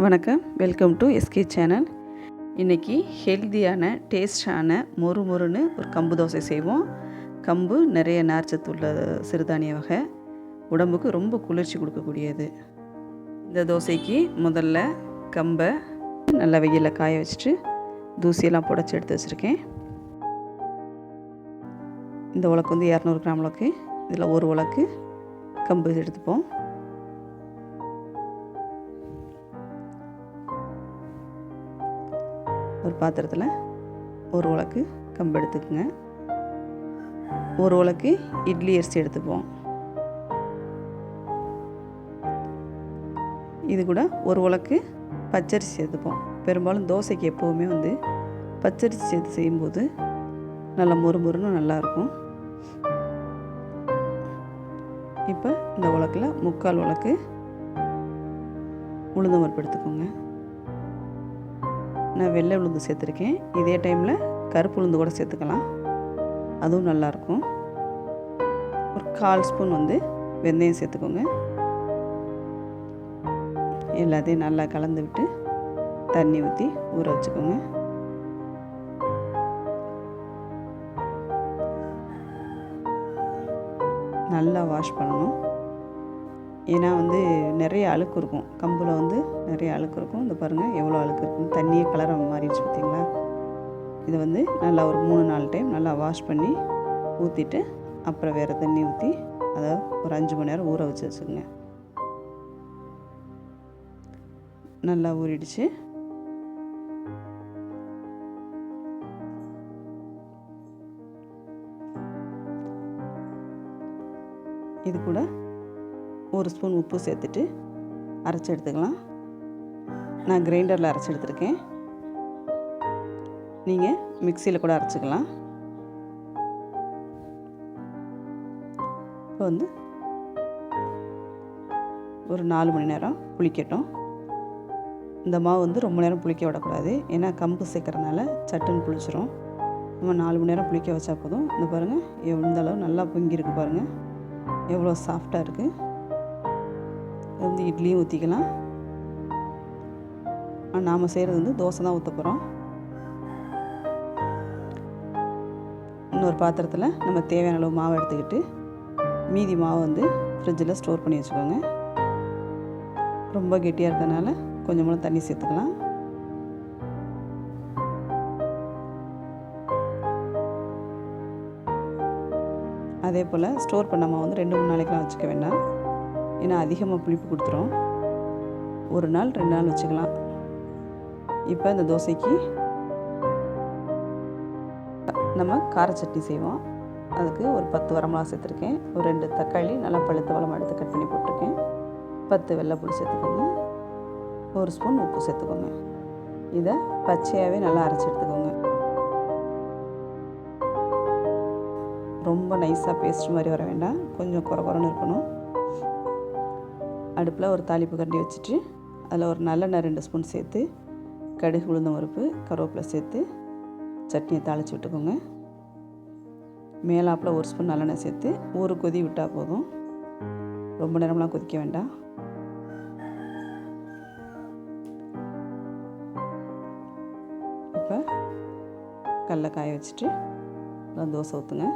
வணக்கம், welcome to SK channel. இன்றைக்கி ஹெல்த்தியான டேஸ்டான மொறுன்னு ஒரு கம்பு தோசை செய்வோம். கம்பு நிறைய நார்ச்சத்து உள்ள சிறுதானிய வகை, உடம்புக்கு ரொம்ப குளிர்ச்சி கொடுக்கக்கூடியது. இந்த தோசைக்கு முதல்ல கம்பை நல்லா வெயிலில் காய வச்சுட்டு தூசியெல்லாம் புடைச்சி எடுத்து வச்சுருக்கேன். இந்த உலக்கு 200 கிராம் உலக்கு, இதில் ஒரு உலக்கு கம்பு எடுத்துப்போம். ஒரு பாத்திரத்தில் ஒரு உலக்கு கம்பு எடுத்துக்கோங்க. ஒரு உலக்கு இட்லி அரிசி எடுத்துப்போம். இது கூட ஒரு உலக்கு பச்சரிசி சேர்த்துப்போம். பெரும்பாலும் தோசைக்கு எப்போவுமே பச்சரிசி சேர்த்து செய்யும்போது நல்லா மொறுன்னு நல்லாயிருக்கும். இப்போ இந்த உலக்கில் 3/4 உலக்கு உளுந்தம் பருப்பு எடுத்துக்கோங்க. நான் வெள்ளை உளுந்து சேர்த்துருக்கேன். இதே டைமில் கருப்பு உளுந்து கூட சேர்த்துக்கலாம், அதுவும் நல்லாயிருக்கும். ஒரு 1/4 ஸ்பூன் வெந்தயம் சேர்த்துக்கோங்க. எல்லாத்தையும் நல்லா கலந்து விட்டு தண்ணி ஊற்றி ஊற வச்சுக்கோங்க. நல்லா வாஷ் பண்ணணும். ஏன்னா நிறைய அழுக்கு இருக்கும், கம்பில் நிறைய அழுக்கு இருக்கும். இந்த பாருங்கள் எவ்வளோ அழுக்கு இருக்குன்னு, தண்ணியே கலரை மாறிடுச்சு பார்த்தீங்களா. இதை நல்லா ஒரு 3-4 டைம் நல்லா வாஷ் பண்ணி ஊற்றிட்டு அப்புறம் வேறு தண்ணி ஊற்றி அதை ஒரு 5 மணி நேரம் ஊற வச்சுக்கோங்க. நல்லா ஊறிடுச்சு. இது கூட 1 ஸ்பூன் உப்பு சேர்த்துட்டு அரைச்சி எடுத்துக்கலாம். நான் கிரைண்டரில் அரைச்சி எடுத்துருக்கேன், நீங்கள் மிக்சியில் கூட அரைச்சிக்கலாம். இப்போ ஒரு 4 மணி நேரம் புளிக்கட்டும். இந்த மாவு ரொம்ப நேரம் புளிக்க விடக்கூடாது, ஏன்னா கம்பு சேர்க்கறதுனால சட்டுன்னு புளிச்சிரும். நம்ம 4 மணி நேரம் புளிக்க வச்சா போதும். இந்த பாருங்கள் எந்த அளவு நல்லா பொங்கியிருக்கு பாருங்கள், எவ்வளோ சாஃப்டாக இருக்குது. இட்லியும் ஊற்றிக்கலாம். நாம் செய்கிறது தோசை தான் ஊற்ற போகிறோம். இன்னொரு பாத்திரத்தில் நம்ம தேவையான அளவு மாவை எடுத்துக்கிட்டு மீதி மாவு ஃப்ரிட்ஜில் ஸ்டோர் பண்ணி வச்சுக்கோங்க. ரொம்ப கெட்டியாக இருக்கிறதுனால கொஞ்சம் தண்ணி சேர்த்துக்கலாம். அதே போல் ஸ்டோர் பண்ண மாவு 2-3 நாளைக்கெலாம் வச்சுக்க வேண்டாம், ஏன்னா அதிகமாக புளிப்பு கொடுத்துரும். 1 நாள் 2 நாள் வச்சுக்கலாம். இப்போ இந்த தோசைக்கு நம்ம கார சட்னி செய்வோம். அதுக்கு ஒரு 10 வரமிளகா சேர்த்துருக்கேன். ஒரு 2 தக்காளி நல்லா பழுத்த பழமாக எடுத்து கட் பண்ணி போட்டிருக்கேன். 10 வெள்ளைப்பூடி சேர்த்துக்கோங்க. 1 ஸ்பூன் உப்பு சேர்த்துக்கோங்க. இதை பச்சையாகவே நல்லா அரைச்சி எடுத்துக்கோங்க. ரொம்ப நைஸாக பேஸ்ட் மாதிரி வர வேண்டாம், கொஞ்சம் குறன்னு இருக்கணும். அடுப்பில் ஒரு தாளிப்பு கரண்டி வச்சுட்டு அதில் ஒரு நல்லெண்ணெய் 2 ஸ்பூன் சேர்த்து கடுகு உளுந்தம் பருப்பு கருவேப்பிலை சேர்த்து சட்னியை தாளித்து விட்டுக்கோங்க. மேலாப்பில் 1 ஸ்பூன் நல்லெண்ணெய் சேர்த்து ஒரு கொதி விட்டால் போதும், ரொம்ப நேரம்லாம் கொதிக்க வேண்டாம். இப்போ கடலை காய வச்சுட்டு தோசை ஊற்றுங்க.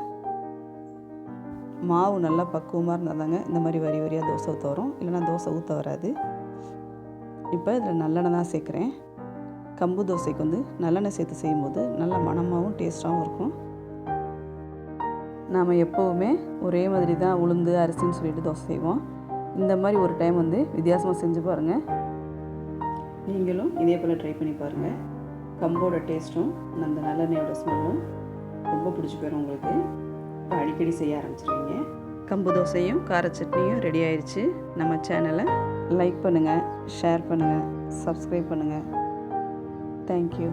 மாவு நல்லா பக்குவமாக இருந்தால் தாங்க இந்த மாதிரி வரி வரியாக தோசை ஊற்ற வரும், இல்லைனா தோசை ஊற்ற வராது. இப்போ இதில் நல்லெண்ணெய் தான் சேர்க்குறேன். கம்பு தோசைக்கு நல்லெண்ணெய் சேர்த்து செய்யும்போது நல்ல மணமாகவும் டேஸ்ட்டாகவும் இருக்கும். நாம் எப்போவுமே ஒரே மாதிரி தான் உளுந்து அரிசின்னு சொல்லிட்டு தோசை செய்வோம். இந்த மாதிரி ஒரு டைம் வித்தியாசமாக செஞ்சு பாருங்கள். நீங்களும் இதே போல் ட்ரை பண்ணி பாருங்கள். கம்போட டேஸ்ட்டும் அந்த நல்லெண்ணெயோட ஸ்மெல்லும் ரொம்ப பிடிச்சி போயிடும் உங்களுக்கு. இப்போ அடிக்கடி செய்ய ஆரம்பிச்சிருவீங்க. கம்பு தோசையும் கார சட்னியும் ரெடி ஆயிடுச்சு. நம்ம சேனலை லைக் பண்ணுங்கள், ஷேர் பண்ணுங்கள், சப்ஸ்கிரைப் பண்ணுங்கள். தேங்க்யூ.